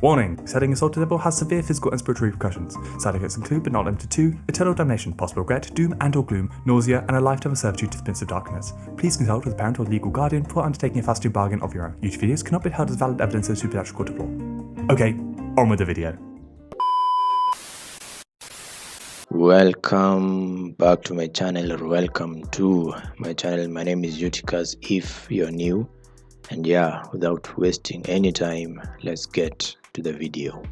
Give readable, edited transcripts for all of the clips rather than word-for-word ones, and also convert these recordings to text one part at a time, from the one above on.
Warning, setting assault to the devil has severe physical and spiritual repercussions. Side effects include, but not limited to, eternal damnation, possible regret, doom and or gloom, nausea, and a lifetime of servitude to the prince of darkness. Please consult with a parent or legal guardian before undertaking a fast-food bargain of your own. YouTube videos cannot be held as valid evidence of supernatural court of law. Okay, on with the video. Welcome back to my channel, or welcome to my channel. My name is Eutychus if you're new, and yeah, without wasting any time, let's get to the video.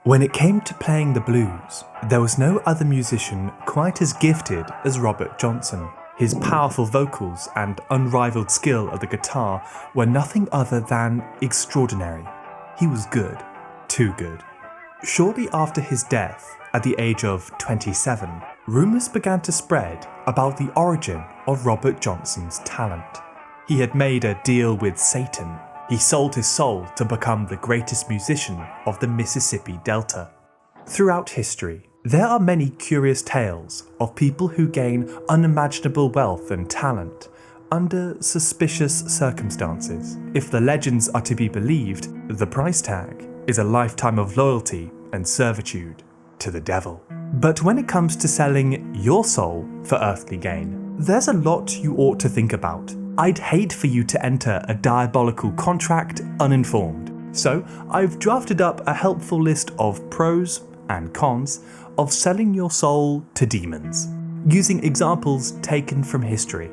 When it came to playing the blues, there was no other musician quite as gifted as Robert Johnson. His powerful vocals and unrivaled skill at the guitar were nothing other than extraordinary. He was good, too good. Shortly after his death, at the age of 27, rumours began to spread about the origin of Robert Johnson's talent. He had made a deal with Satan. He sold his soul to become the greatest musician of the Mississippi Delta. Throughout history, there are many curious tales of people who gain unimaginable wealth and talent under suspicious circumstances. If the legends are to be believed, the price tag is a lifetime of loyalty and servitude to the devil. But when it comes to selling your soul for earthly gain, there's a lot you ought to think about. I'd hate for you to enter a diabolical contract uninformed. So I've drafted up a helpful list of pros and cons of selling your soul to demons, using examples taken from history.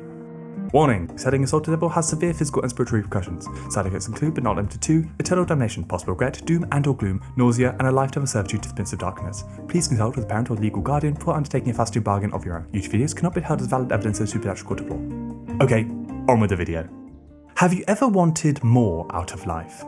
Warning, setting assault to the devil has severe physical and spiritual repercussions. Side effects include, but not limited to, eternal damnation, possible regret, doom and or gloom, nausea, and a lifetime of servitude to the prince of darkness. Please consult with a parent or legal guardian before undertaking a fast-food bargain of your own. YouTube videos cannot be held as valid evidence of supernatural court of law. Okay, on with the video. Have you ever wanted more out of life?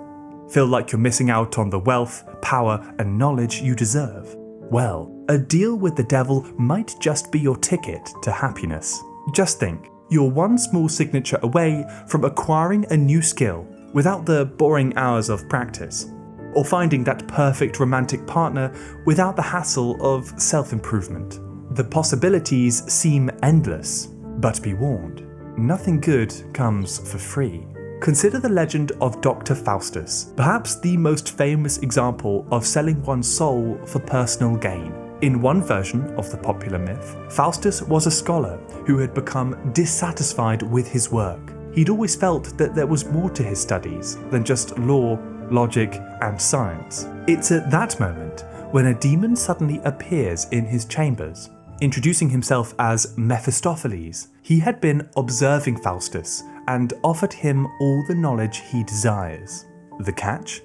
Feel like you're missing out on the wealth, power, and knowledge you deserve? Well, a deal with the devil might just be your ticket to happiness. Just think. You're one small signature away from acquiring a new skill without the boring hours of practice, or finding that perfect romantic partner without the hassle of self-improvement. The possibilities seem endless, but be warned, nothing good comes for free. Consider the legend of Dr. Faustus, perhaps the most famous example of selling one's soul for personal gain. In one version of the popular myth, Faustus was a scholar who had become dissatisfied with his work. He'd always felt that there was more to his studies than just law, logic, and science. It's at that moment when a demon suddenly appears in his chambers. Introducing himself as Mephistopheles, he had been observing Faustus and offered him all the knowledge he desires. The catch?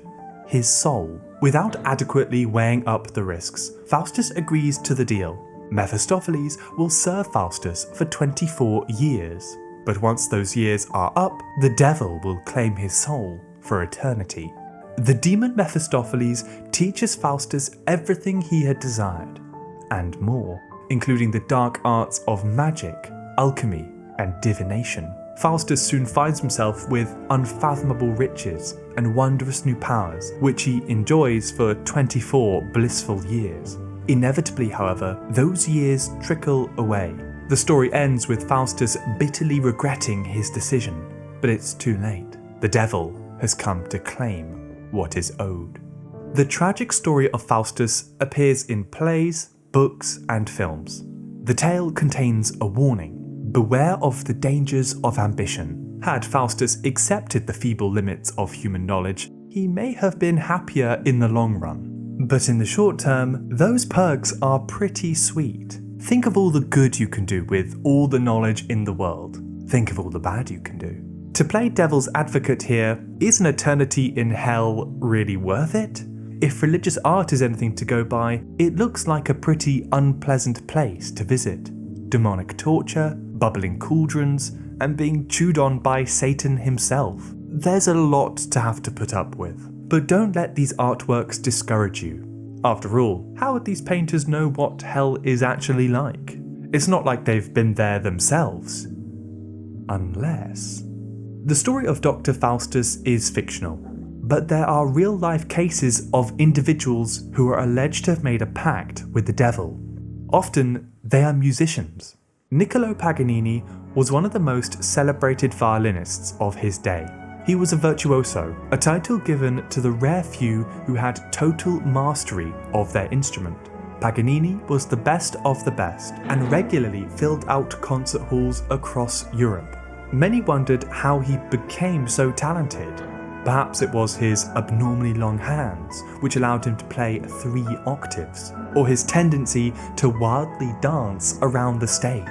His soul. Without adequately weighing up the risks, Faustus agrees to the deal. Mephistopheles will serve Faustus for 24 years. But once those years are up, the devil will claim his soul for eternity. The demon Mephistopheles teaches Faustus everything he had desired, and more, including the dark arts of magic, alchemy, and divination. Faustus soon finds himself with unfathomable riches and wondrous new powers, which he enjoys for 24 blissful years. Inevitably, however, those years trickle away. The story ends with Faustus bitterly regretting his decision, but it's too late. The devil has come to claim what is owed. The tragic story of Faustus appears in plays, books, and films. The tale contains a warning. Beware of the dangers of ambition. Had Faustus accepted the feeble limits of human knowledge, he may have been happier in the long run. But in the short term, those perks are pretty sweet. Think of all the good you can do with all the knowledge in the world. Think of all the bad you can do. To play devil's advocate here, is an eternity in hell really worth it? If religious art is anything to go by, it looks like a pretty unpleasant place to visit. Demonic torture, bubbling cauldrons, and being chewed on by Satan himself. There's a lot to have to put up with. But don't let these artworks discourage you. After all, how would these painters know what hell is actually like? It's not like they've been there themselves. Unless... The story of Dr. Faustus is fictional, but there are real-life cases of individuals who are alleged to have made a pact with the devil. Often, they are musicians. Niccolo Paganini was one of the most celebrated violinists of his day. He was a virtuoso, a title given to the rare few who had total mastery of their instrument. Paganini was the best of the best and regularly filled out concert halls across Europe. Many wondered how he became so talented. Perhaps it was his abnormally long hands, which allowed him to play 3 octaves, or his tendency to wildly dance around the stage.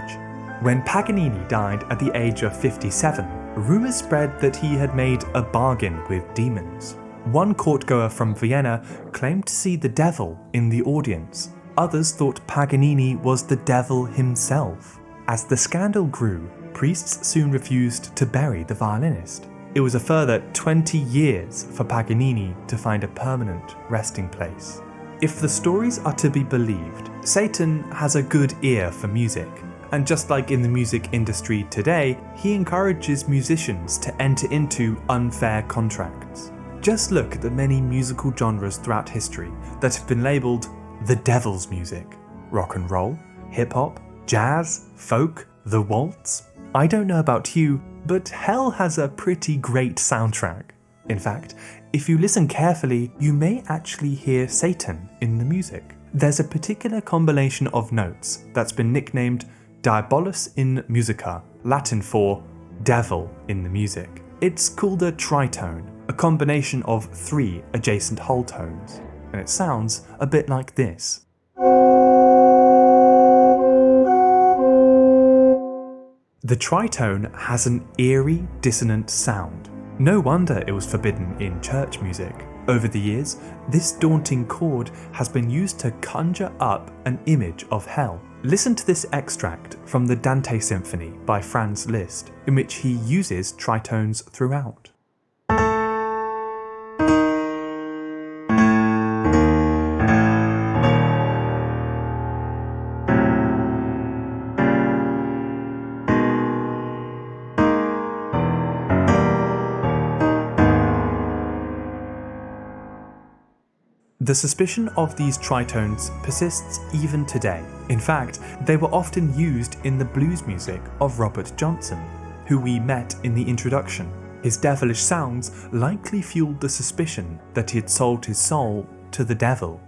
When Paganini died at the age of 57, rumours spread that he had made a bargain with demons. One courtgoer from Vienna claimed to see the devil in the audience. Others thought Paganini was the devil himself. As the scandal grew, priests soon refused to bury the violinist. It was a further 20 years for Paganini to find a permanent resting place. If the stories are to be believed, Satan has a good ear for music, and just like in the music industry today, he encourages musicians to enter into unfair contracts. Just look at the many musical genres throughout history that have been labelled the devil's music. Rock and roll, hip-hop, jazz, folk, the waltz. I don't know about you, but hell has a pretty great soundtrack. In fact, if you listen carefully, you may actually hear Satan in the music. There's a particular combination of notes that's been nicknamed Diabolus in Musica, Latin for devil in the music. It's called a tritone, a combination of 3 adjacent whole tones, and it sounds a bit like this. The tritone has an eerie, dissonant sound. No wonder it was forbidden in church music. Over the years, this daunting chord has been used to conjure up an image of hell. Listen to this extract from the Dante Symphony by Franz Liszt, in which he uses tritones throughout. The suspicion of these tritones persists even today. In fact, they were often used in the blues music of Robert Johnson, who we met in the introduction. His devilish sounds likely fueled the suspicion that he had sold his soul to the devil.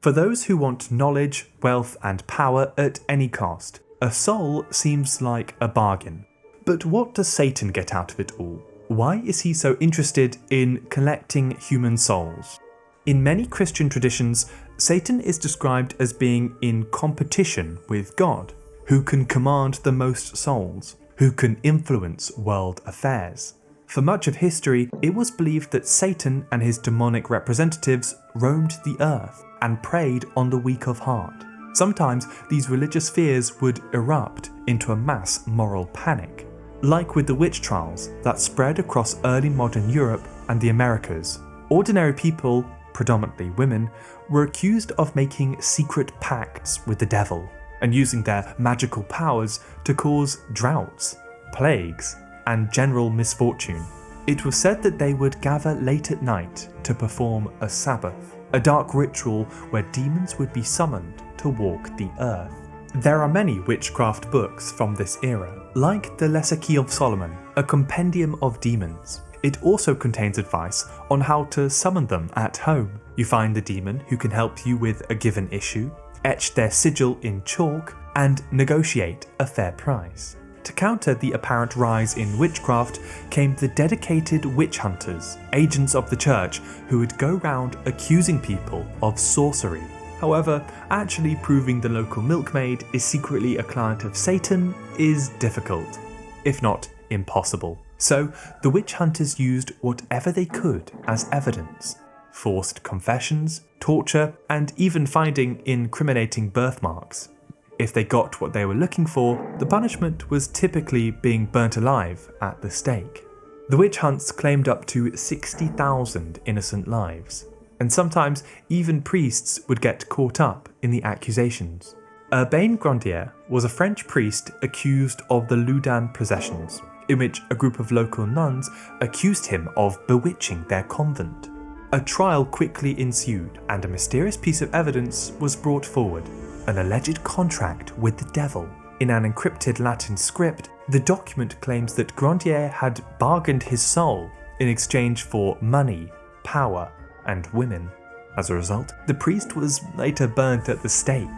For those who want knowledge, wealth, and power at any cost, a soul seems like a bargain. But what does Satan get out of it all? Why is he so interested in collecting human souls? In many Christian traditions, Satan is described as being in competition with God, who can command the most souls, who can influence world affairs. For much of history, it was believed that Satan and his demonic representatives roamed the earth and preyed on the weak of heart. Sometimes these religious fears would erupt into a mass moral panic, like with the witch trials that spread across early modern Europe and the Americas. Ordinary people, predominantly women, were accused of making secret pacts with the devil and using their magical powers to cause droughts, plagues, and general misfortune. It was said that they would gather late at night to perform a Sabbath, a dark ritual where demons would be summoned to walk the earth. There are many witchcraft books from this era, like the Lesser Key of Solomon, a compendium of demons. It also contains advice on how to summon them at home. You find the demon who can help you with a given issue, etch their sigil in chalk, and negotiate a fair price. To counter the apparent rise in witchcraft came the dedicated witch hunters, agents of the church who would go round accusing people of sorcery. However, actually proving the local milkmaid is secretly a client of Satan is difficult, if not impossible. So, the witch hunters used whatever they could as evidence. Forced confessions, torture, and even finding incriminating birthmarks. If they got what they were looking for, the punishment was typically being burnt alive at the stake. The witch hunts claimed up to 60,000 innocent lives, and sometimes even priests would get caught up in the accusations. Urbain Grandier was a French priest accused of the Loudun processions, in which a group of local nuns accused him of bewitching their convent. A trial quickly ensued, and a mysterious piece of evidence was brought forward. an alleged contract with the devil. In an encrypted Latin script, the document claims that Grandier had bargained his soul in exchange for money, power, and women. As a result, the priest was later burnt at the stake.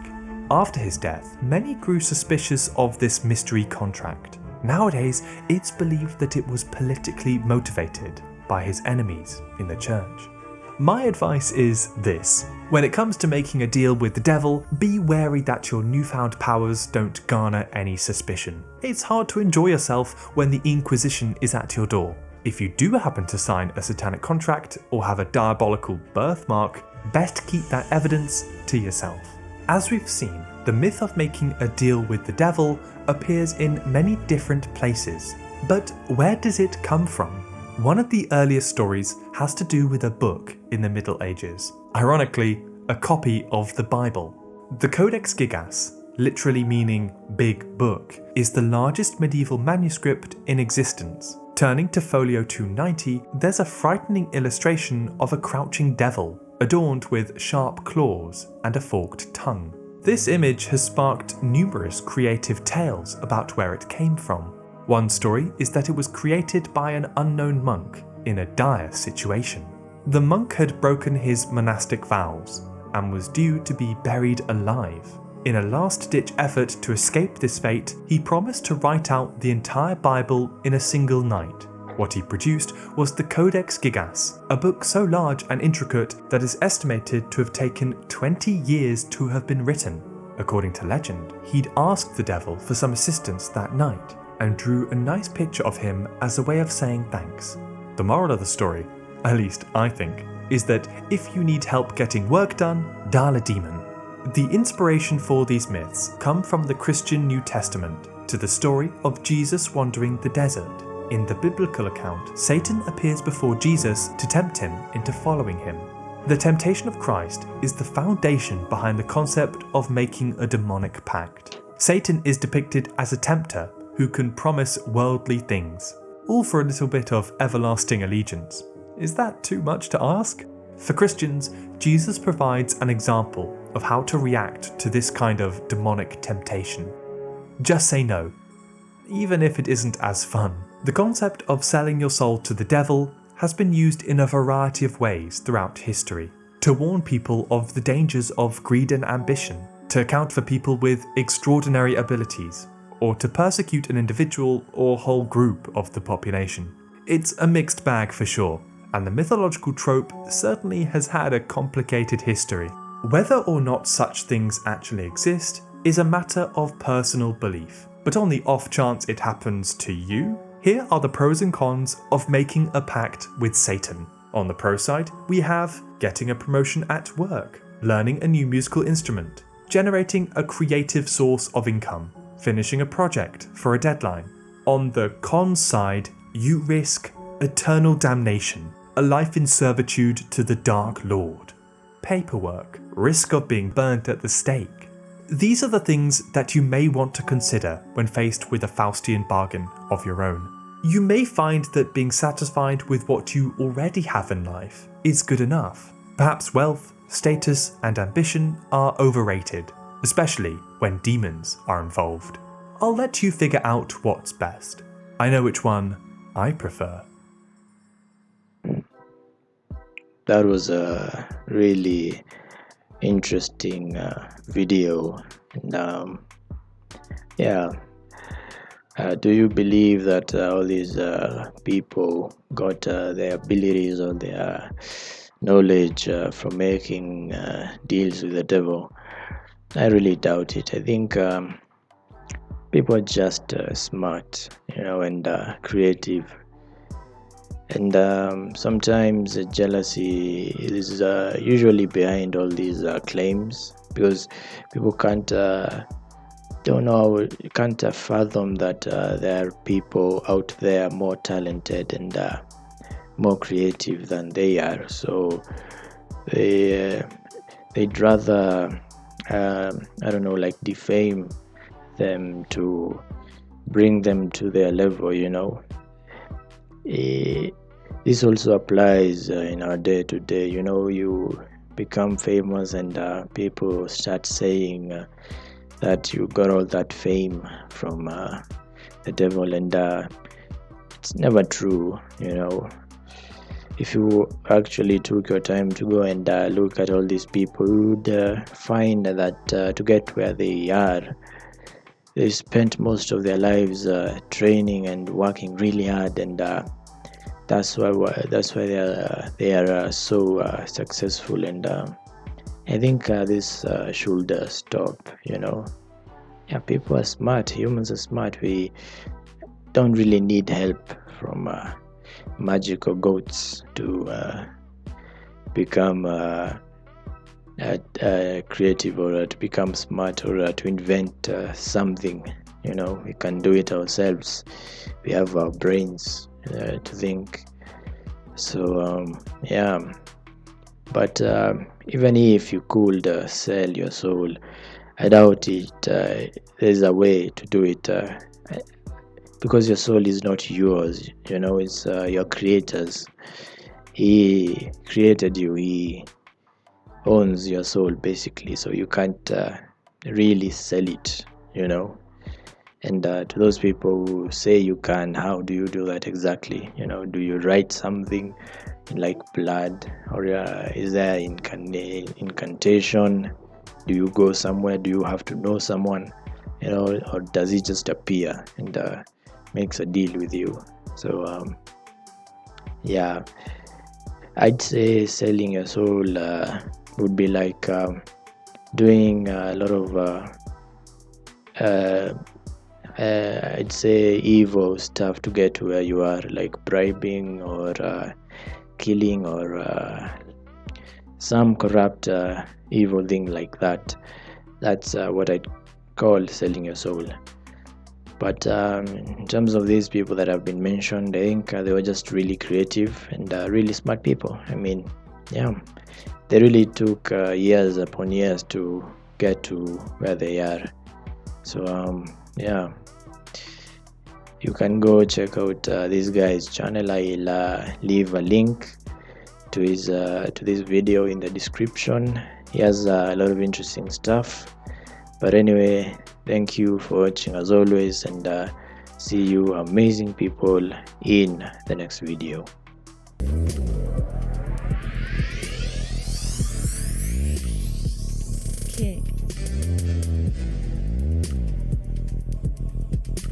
After his death, many grew suspicious of this mystery contract. Nowadays, it's believed that it was politically motivated by his enemies in the church. My advice is this: when it comes to making a deal with the devil, be wary that your newfound powers don't garner any suspicion. It's hard to enjoy yourself when the Inquisition is at your door. If you do happen to sign a satanic contract or have a diabolical birthmark, best keep that evidence to yourself. As we've seen, the myth of making a deal with the devil appears in many different places. But where does it come from? One of the earliest stories has to do with a book in the Middle Ages. Ironically, a copy of the Bible. The Codex Gigas, literally meaning big book, is the largest medieval manuscript in existence. Turning to folio 290, there's a frightening illustration of a crouching devil, adorned with sharp claws and a forked tongue. This image has sparked numerous creative tales about where it came from. One story is that it was created by an unknown monk in a dire situation. The monk had broken his monastic vows and was due to be buried alive. In a last-ditch effort to escape this fate, he promised to write out the entire Bible in a single night. What he produced was the Codex Gigas, a book so large and intricate that is estimated to have taken 20 years to have been written. According to legend, he'd asked the devil for some assistance that night and drew a nice picture of him as a way of saying thanks. The moral of the story, at least I think, is that if you need help getting work done, dial a demon. The inspiration for these myths come from the Christian New Testament to the story of Jesus wandering the desert. In the biblical account, Satan appears before Jesus to tempt him into following him. The temptation of Christ is the foundation behind the concept of making a demonic pact. Satan is depicted as a tempter who can promise worldly things, all for a little bit of everlasting allegiance. Is that too much to ask? For Christians, Jesus provides an example of how to react to this kind of demonic temptation. Just say no, even if it isn't as fun. The concept of selling your soul to the devil has been used in a variety of ways throughout history, to warn people of the dangers of greed and ambition, to account for people with extraordinary abilities, or to persecute an individual or whole group of the population. It's a mixed bag for sure, and the mythological trope certainly has had a complicated history. Whether or not such things actually exist is a matter of personal belief, but on the off chance it happens to you, here are the pros and cons of making a pact with Satan. On the pro side, we have getting a promotion at work, learning a new musical instrument, generating a creative source of income, finishing a project for a deadline. On the con side, you risk eternal damnation, a life in servitude to the Dark Lord, paperwork, risk of being burnt at the stake. These are the things that you may want to consider when faced with a Faustian bargain of your own. You may find that being satisfied with what you already have in life is good enough. Perhaps wealth, status, and ambition are overrated, especially when demons are involved. I'll let you figure out what's best. I know which one I prefer. That was a really interesting video. And do you believe that all these people got their abilities or their knowledge from making deals with the devil? I really doubt it. I think people are just smart, and creative. And sometimes jealousy is usually behind all these claims, because people can't fathom that there are people out there more talented and more creative than they are. So they'd rather defame them to bring them to their level. This also applies in our day to day. You become famous, and people start saying that you got all that fame from the devil, and it's never true. If you actually took your time to go and look at all these people, you would find that to get where they are, they spent most of their lives training and working really hard, and that's why they are so successful. And I think this should stop. Yeah, people are smart. Humans are smart. We don't really need help from magical goats to become creative, or to become smart, or to invent something. We can do it ourselves. We have our brains to think. So yeah, but even if you could sell your soul, I doubt it. There's a way to do it, because your soul is not yours. It's your creator's. He created you. He owns your soul basically, so you can't really sell it. And to those people who say you can, how do you do that exactly? Do you write something in like blood, or is there incantation? Do you go somewhere? Do you have to know someone? Or does it just appear and makes a deal with you? So yeah, I'd say selling your soul would be like doing a lot of I'd say evil stuff to get to where you are, like bribing, or killing, or some corrupt evil thing like that. That's what I'd call selling your soul. But in terms of these people that have been mentioned, I think they were just really creative and really smart people. Yeah, they really took years upon years to get to where they are. So yeah, you can go check out this guy's channel. I'll leave a link to this video in the description. He has a lot of interesting stuff. But anyway, thank you for watching as always, and see you amazing people in the next video. Kick.